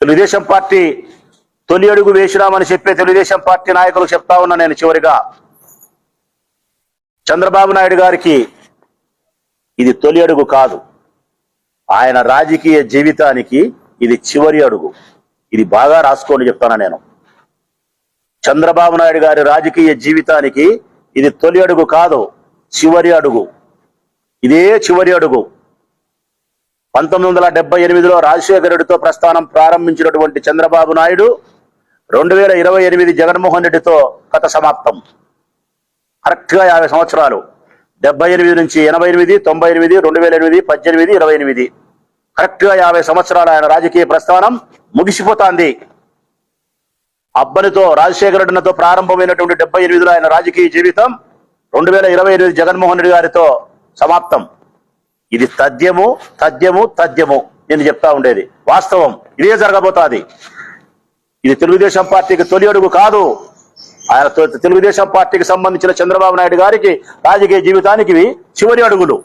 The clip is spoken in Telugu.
తెలుగుదేశం పార్టీ తొలి అడుగు వేసినామని చెప్పే తెలుగుదేశం పార్టీ నాయకులు చెప్తా ఉన్నా నేను చివరిగా, చంద్రబాబు నాయుడు గారికి ఇది తొలి అడుగు కాదు, ఆయన రాజకీయ జీవితానికి ఇది చివరి అడుగు. ఇది బాగా రాసుకోని చెప్తాను నేను. చంద్రబాబు నాయుడు గారి రాజకీయ జీవితానికి ఇది తొలి అడుగు కాదు, చివరి అడుగు. ఇదే చివరి అడుగు. 1978లో రాజశేఖర రెడ్డితో ప్రస్థానం ప్రారంభించినటువంటి చంద్రబాబు నాయుడు 2028 జగన్మోహన్ రెడ్డితో కథ సమాప్తం. కరెక్ట్ గా 50 సంవత్సరాలు. 78 నుంచి 88, 98, 2008, 18, 28 కరెక్ట్ గా 50 సంవత్సరాలు ఆయన రాజకీయ ప్రస్థానం ముగిసిపోతాంది. అబ్బనితో రాజశేఖర రెడ్డితో ప్రారంభమైనటువంటి 78లో ఆయన రాజకీయ జీవితం 2028 జగన్మోహన్ రెడ్డి గారితో సమాప్తం. ఇది తథ్యము తథ్యము తథ్యము నేను చెప్తా ఉండేది వాస్తవం. ఇదే జరగబోతుంది. ఇది తెలుగుదేశం పార్టీకి తొలి అడుగు కాదు, ఆయన తెలుగుదేశం పార్టీకి సంబంధించిన చంద్రబాబు నాయుడు గారికి రాజకీయ జీవితానికి చివరి అడుగులు.